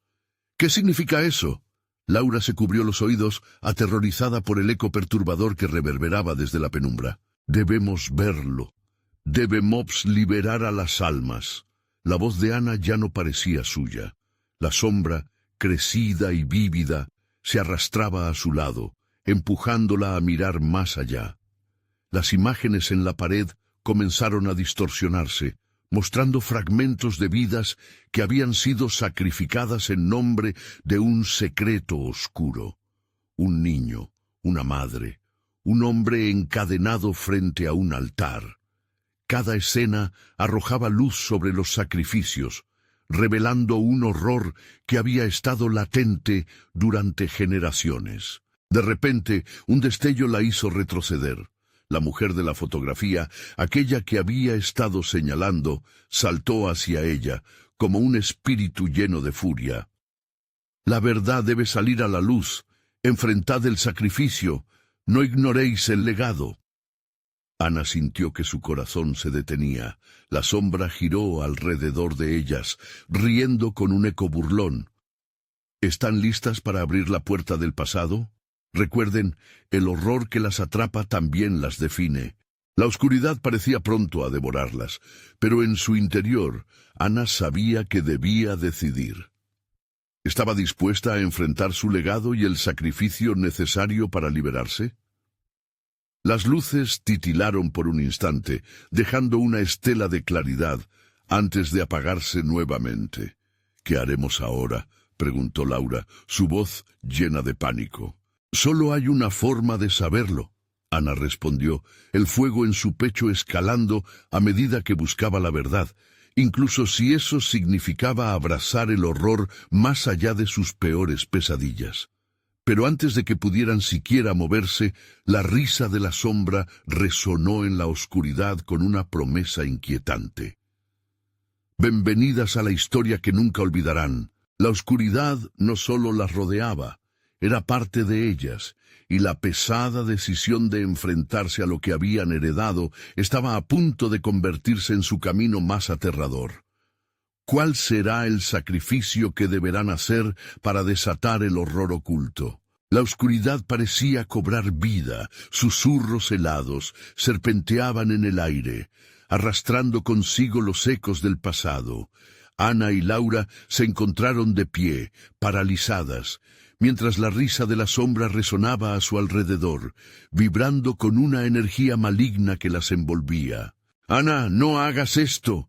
«¿Qué significa eso?». Laura se cubrió los oídos, aterrorizada por el eco perturbador que reverberaba desde la penumbra. «Debemos verlo. Debemos liberar a las almas». La voz de Ana ya no parecía suya. La sombra, crecida y vívida, se arrastraba a su lado, empujándola a mirar más allá. Las imágenes en la pared comenzaron a distorsionarse, mostrando fragmentos de vidas que habían sido sacrificadas en nombre de un secreto oscuro. Un niño, una madre, un hombre encadenado frente a un altar. Cada escena arrojaba luz sobre los sacrificios, revelando un horror que había estado latente durante generaciones. De repente, un destello la hizo retroceder. La mujer de la fotografía, aquella que había estado señalando, saltó hacia ella, como un espíritu lleno de furia. «La verdad debe salir a la luz. Enfrentad el sacrificio. No ignoréis el legado». Ana sintió que su corazón se detenía. La sombra giró alrededor de ellas, riendo con un eco burlón. «¿Están listas para abrir la puerta del pasado? Recuerden, el horror que las atrapa también las define». La oscuridad parecía pronto a devorarlas, pero en su interior, Ana sabía que debía decidir. ¿Estaba dispuesta a enfrentar su legado y el sacrificio necesario para liberarse? Las luces titilaron por un instante, dejando una estela de claridad, antes de apagarse nuevamente. «¿Qué haremos ahora?», preguntó Laura, su voz llena de pánico. «Solo hay una forma de saberlo», Ana respondió, el fuego en su pecho escalando a medida que buscaba la verdad, incluso si eso significaba abrazar el horror más allá de sus peores pesadillas. Pero antes de que pudieran siquiera moverse, la risa de la sombra resonó en la oscuridad con una promesa inquietante. «Bienvenidas a la historia que nunca olvidarán». La oscuridad no solo las rodeaba, era parte de ellas, y la pesada decisión de enfrentarse a lo que habían heredado estaba a punto de convertirse en su camino más aterrador. ¿Cuál será el sacrificio que deberán hacer para desatar el horror oculto? La oscuridad parecía cobrar vida, susurros helados serpenteaban en el aire, arrastrando consigo los ecos del pasado. Ana y Laura se encontraron de pie, paralizadas, mientras la risa de la sombra resonaba a su alrededor, vibrando con una energía maligna que las envolvía. «Ana, no hagas esto».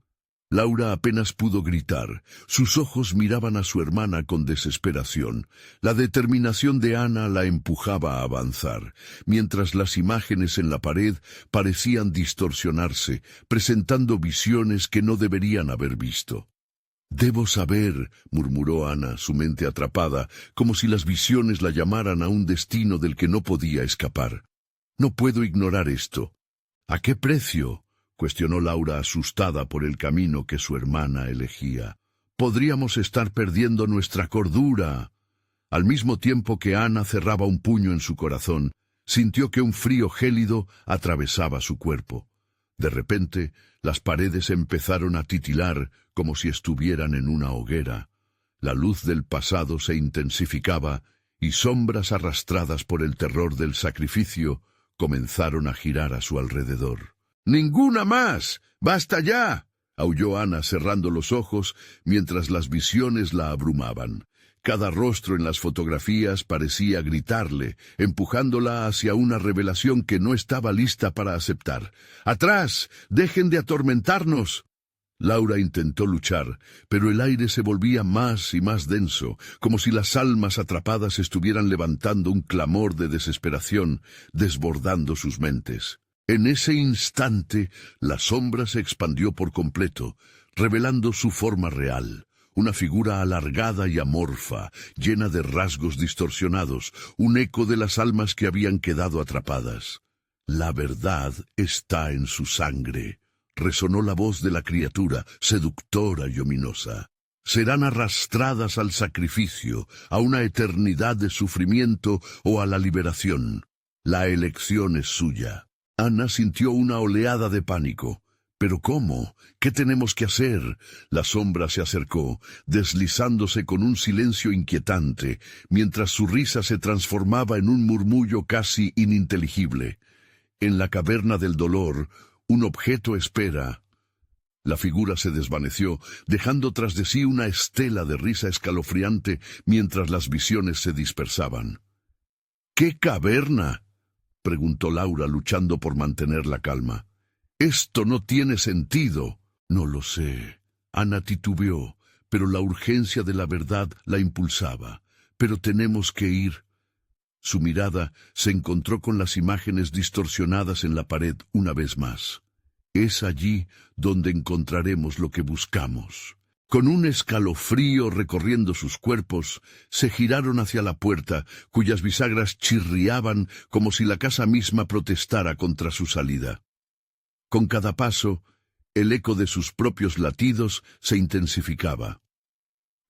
Laura apenas pudo gritar. Sus ojos miraban a su hermana con desesperación. La determinación de Ana la empujaba a avanzar, mientras las imágenes en la pared parecían distorsionarse, presentando visiones que no deberían haber visto. «Debo saber», murmuró Ana, su mente atrapada, como si las visiones la llamaran a un destino del que no podía escapar. «No puedo ignorar esto». «¿A qué precio?», cuestionó Laura, asustada por el camino que su hermana elegía. «Podríamos estar perdiendo nuestra cordura». Al mismo tiempo que Ana cerraba un puño en su corazón, sintió que un frío gélido atravesaba su cuerpo. De repente, las paredes empezaron a titilar como si estuvieran en una hoguera. La luz del pasado se intensificaba y sombras arrastradas por el terror del sacrificio comenzaron a girar a su alrededor. «¡Ninguna más! ¡Basta ya!», aulló Ana cerrando los ojos mientras las visiones la abrumaban. Cada rostro en las fotografías parecía gritarle, empujándola hacia una revelación que no estaba lista para aceptar. «¡Atrás! ¡Dejen de atormentarnos!». Laura intentó luchar, pero el aire se volvía más y más denso, como si las almas atrapadas estuvieran levantando un clamor de desesperación, desbordando sus mentes. En ese instante, la sombra se expandió por completo, revelando su forma real. Una figura alargada y amorfa, llena de rasgos distorsionados, un eco de las almas que habían quedado atrapadas. La verdad está en su sangre. Resonó la voz de la criatura, seductora y ominosa. Serán arrastradas al sacrificio, a una eternidad de sufrimiento o a la liberación. La elección es suya. Ana sintió una oleada de pánico. ¿Pero cómo? ¿Qué tenemos que hacer? La sombra se acercó, deslizándose con un silencio inquietante, mientras su risa se transformaba en un murmullo casi ininteligible. En la caverna del dolor, un objeto espera. La figura se desvaneció, dejando tras de sí una estela de risa escalofriante mientras las visiones se dispersaban. ¿Qué caverna?, preguntó Laura, luchando por mantener la calma. Esto no tiene sentido. No lo sé. Ana titubeó, pero la urgencia de la verdad la impulsaba. Pero tenemos que ir. Su mirada se encontró con las imágenes distorsionadas en la pared una vez más. Es allí donde encontraremos lo que buscamos. Con un escalofrío recorriendo sus cuerpos, se giraron hacia la puerta, cuyas bisagras chirriaban como si la casa misma protestara contra su salida. Con cada paso, el eco de sus propios latidos se intensificaba.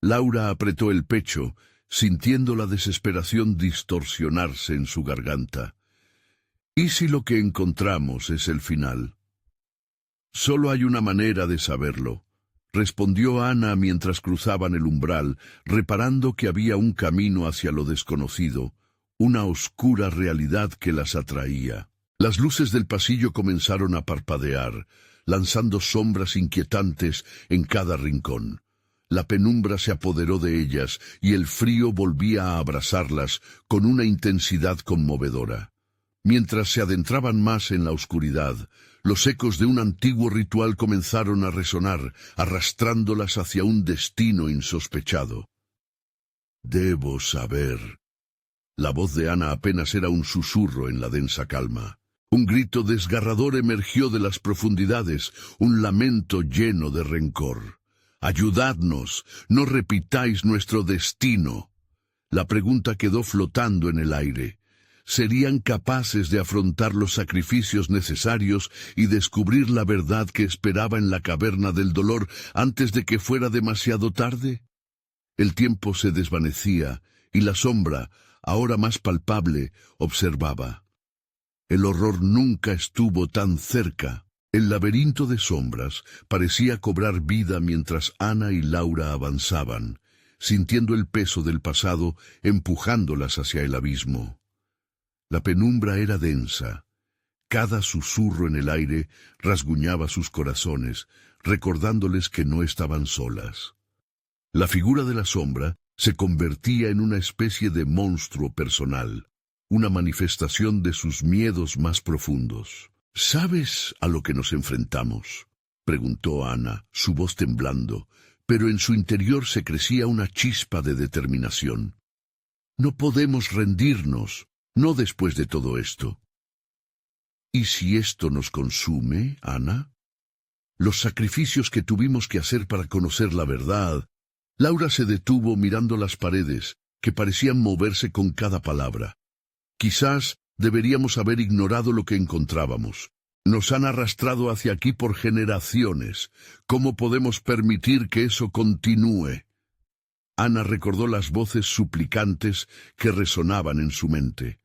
Laura apretó el pecho, sintiendo la desesperación distorsionarse en su garganta. ¿Y si lo que encontramos es el final? Solo hay una manera de saberlo, respondió Ana mientras cruzaban el umbral, reparando que había un camino hacia lo desconocido, una oscura realidad que las atraía. Las luces del pasillo comenzaron a parpadear, lanzando sombras inquietantes en cada rincón. La penumbra se apoderó de ellas y el frío volvía a abrasarlas con una intensidad conmovedora. Mientras se adentraban más en la oscuridad, los ecos de un antiguo ritual comenzaron a resonar, arrastrándolas hacia un destino insospechado. «Debo saber». La voz de Ana apenas era un susurro en la densa calma. Un grito desgarrador emergió de las profundidades, un lamento lleno de rencor. «Ayudadnos, no repitáis nuestro destino». La pregunta quedó flotando en el aire. ¿Serían capaces de afrontar los sacrificios necesarios y descubrir la verdad que esperaba en la caverna del dolor antes de que fuera demasiado tarde? El tiempo se desvanecía y la sombra, ahora más palpable, observaba. El horror nunca estuvo tan cerca. El laberinto de sombras parecía cobrar vida mientras Ana y Laura avanzaban, sintiendo el peso del pasado empujándolas hacia el abismo. La penumbra era densa. Cada susurro en el aire rasguñaba sus corazones, recordándoles que no estaban solas. La figura de la sombra se convertía en una especie de monstruo personal, una manifestación de sus miedos más profundos. «¿Sabes a lo que nos enfrentamos?», preguntó Ana, su voz temblando, pero en su interior se crecía una chispa de determinación. «No podemos rendirnos, no después de todo esto». «¿Y si esto nos consume, Ana? Los sacrificios que tuvimos que hacer para conocer la verdad». Laura se detuvo mirando las paredes, que parecían moverse con cada palabra. «Quizás deberíamos haber ignorado lo que encontrábamos. Nos han arrastrado hacia aquí por generaciones. ¿Cómo podemos permitir que eso continúe?» Ana recordó las voces suplicantes que resonaban en su mente.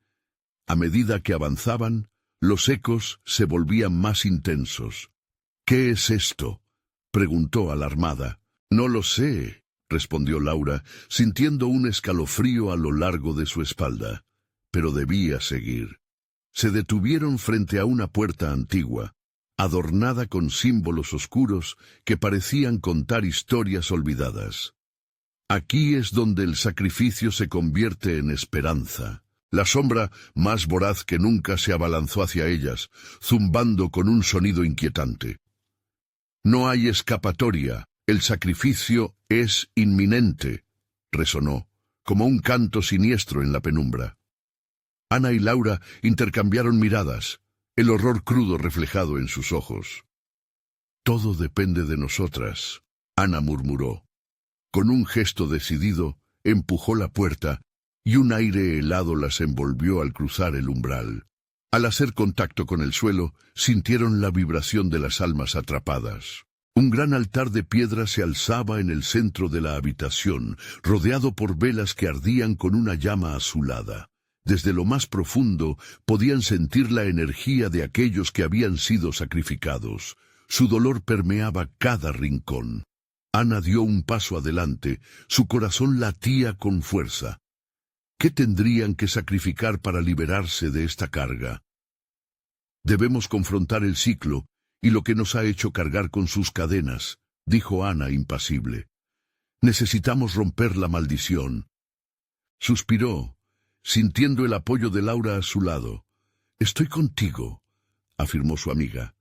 A medida que avanzaban, los ecos se volvían más intensos. «¿Qué es esto?», preguntó alarmada. «No lo sé», respondió Laura, sintiendo un escalofrío a lo largo de su espalda. Pero debía seguir. Se detuvieron frente a una puerta antigua, adornada con símbolos oscuros que parecían contar historias olvidadas. «Aquí es donde el sacrificio se convierte en esperanza». La sombra, más voraz que nunca, se abalanzó hacia ellas, zumbando con un sonido inquietante. No hay escapatoria. El sacrificio es inminente, resonó, como un canto siniestro en la penumbra. Ana y Laura intercambiaron miradas, el horror crudo reflejado en sus ojos. Todo depende de nosotras, Ana murmuró. Con un gesto decidido, empujó la puerta y un aire helado las envolvió al cruzar el umbral. Al hacer contacto con el suelo, sintieron la vibración de las almas atrapadas. Un gran altar de piedra se alzaba en el centro de la habitación, rodeado por velas que ardían con una llama azulada. Desde lo más profundo podían sentir la energía de aquellos que habían sido sacrificados. Su dolor permeaba cada rincón. Ana dio un paso adelante, su corazón latía con fuerza. ¿Qué tendrían que sacrificar para liberarse de esta carga? Debemos confrontar el ciclo y lo que nos ha hecho cargar con sus cadenas, dijo Ana impasible. Necesitamos romper la maldición. Suspiró, sintiendo el apoyo de Laura a su lado. Estoy contigo, afirmó su amiga.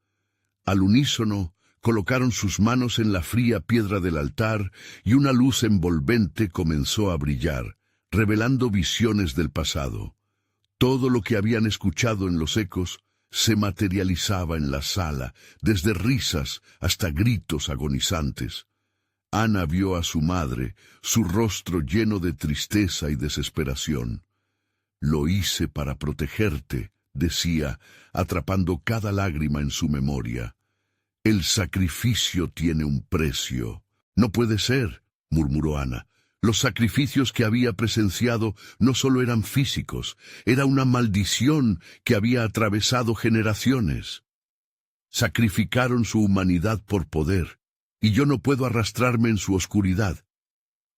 Al unísono, colocaron sus manos en la fría piedra del altar y una luz envolvente comenzó a brillar, revelando visiones del pasado. Todo lo que habían escuchado en los ecos se materializaba en la sala, desde risas hasta gritos agonizantes. Ana vio a su madre, su rostro lleno de tristeza y desesperación. «Lo hice para protegerte», decía, atrapando cada lágrima en su memoria. «El sacrificio tiene un precio». «No puede ser», murmuró Ana. Los sacrificios que había presenciado no solo eran físicos, era una maldición que había atravesado generaciones. Sacrificaron su humanidad por poder, y yo no puedo arrastrarme en su oscuridad.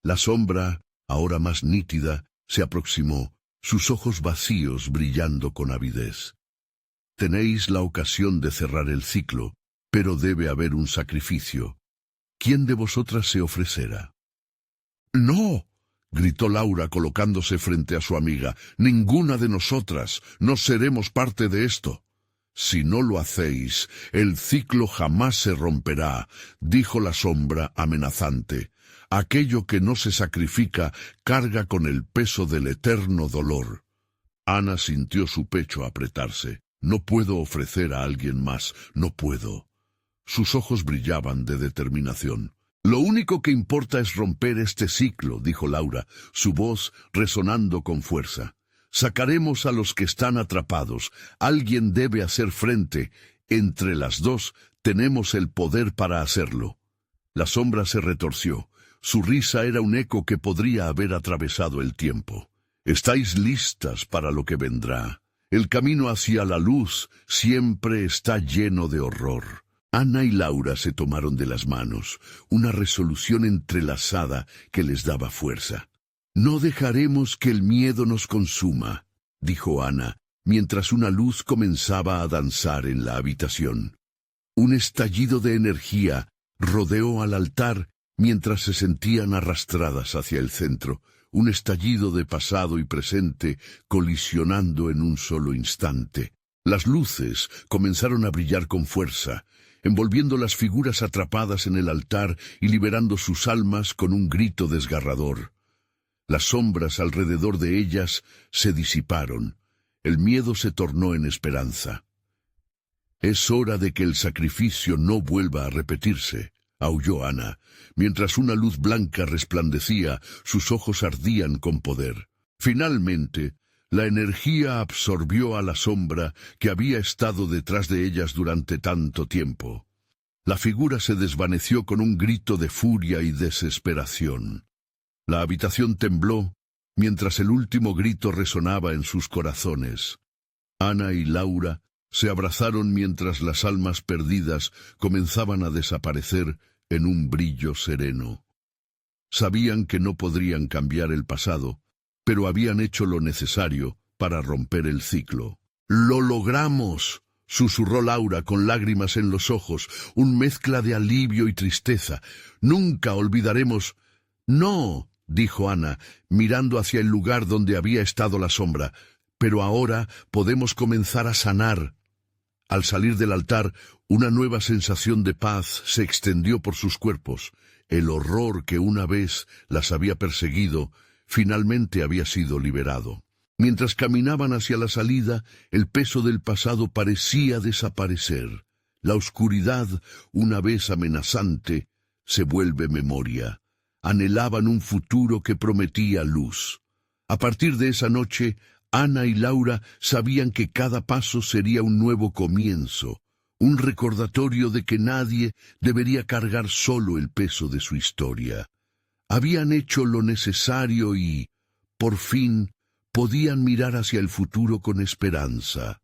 La sombra, ahora más nítida, se aproximó, sus ojos vacíos brillando con avidez. Tenéis la ocasión de cerrar el ciclo, pero debe haber un sacrificio. ¿Quién de vosotras se ofrecerá? «¡No!», gritó Laura colocándose frente a su amiga. «Ninguna de nosotras, no seremos parte de esto». «Si no lo hacéis, el ciclo jamás se romperá», dijo la sombra amenazante. «Aquello que no se sacrifica carga con el peso del eterno dolor». Ana sintió su pecho apretarse. «No puedo ofrecer a alguien más, no puedo». Sus ojos brillaban de determinación. «Lo único que importa es romper este ciclo», dijo Laura, su voz resonando con fuerza. «Sacaremos a los que están atrapados. Alguien debe hacer frente. Entre las dos tenemos el poder para hacerlo». La sombra se retorció. Su risa era un eco que podría haber atravesado el tiempo. «Estáis listas para lo que vendrá. El camino hacia la luz siempre está lleno de horror». Ana y Laura se tomaron de las manos, una resolución entrelazada que les daba fuerza. «No dejaremos que el miedo nos consuma», dijo Ana, mientras una luz comenzaba a danzar en la habitación. Un estallido de energía rodeó al altar mientras se sentían arrastradas hacia el centro, un estallido de pasado y presente colisionando en un solo instante. Las luces comenzaron a brillar con fuerza, envolviendo las figuras atrapadas en el altar y liberando sus almas con un grito desgarrador. Las sombras alrededor de ellas se disiparon. El miedo se tornó en esperanza. «Es hora de que el sacrificio no vuelva a repetirse», aulló Ana. Mientras una luz blanca resplandecía, sus ojos ardían con poder. Finalmente, la energía absorbió a la sombra que había estado detrás de ellas durante tanto tiempo. La figura se desvaneció con un grito de furia y desesperación. La habitación tembló, mientras el último grito resonaba en sus corazones. Ana y Laura se abrazaron mientras las almas perdidas comenzaban a desaparecer en un brillo sereno. Sabían que no podrían cambiar el pasado, pero habían hecho lo necesario para romper el ciclo. «¡Lo logramos!», susurró Laura con lágrimas en los ojos, un mezcla de alivio y tristeza. «Nunca olvidaremos». «No», dijo Ana, mirando hacia el lugar donde había estado la sombra, «pero ahora podemos comenzar a sanar». Al salir del altar, una nueva sensación de paz se extendió por sus cuerpos. El horror que una vez las había perseguido, finalmente había sido liberado. Mientras caminaban hacia la salida, el peso del pasado parecía desaparecer. La oscuridad, una vez amenazante, se vuelve memoria. Anhelaban un futuro que prometía luz. A partir de esa noche, Ana y Laura sabían que cada paso sería un nuevo comienzo, un recordatorio de que nadie debería cargar solo el peso de su historia. Habían hecho lo necesario y, por fin, podían mirar hacia el futuro con esperanza.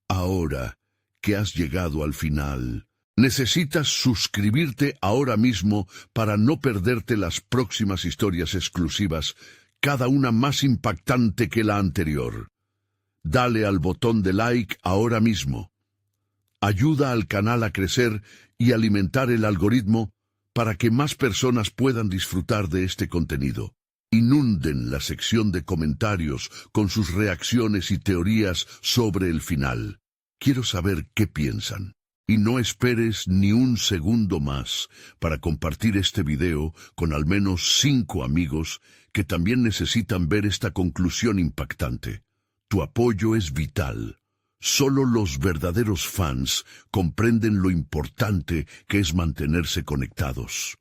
Ahora que has llegado al final, necesitas suscribirte ahora mismo para no perderte las próximas historias exclusivas, cada una más impactante que la anterior. Dale al botón de like ahora mismo. Ayuda al canal a crecer y alimentar el algoritmo para que más personas puedan disfrutar de este contenido. Inunden la sección de comentarios con sus reacciones y teorías sobre el final. Quiero saber qué piensan. Y no esperes ni un segundo más para compartir este video con al menos 5 amigos que también necesitan ver esta conclusión impactante. Tu apoyo es vital. Solo los verdaderos fans comprenden lo importante que es mantenerse conectados.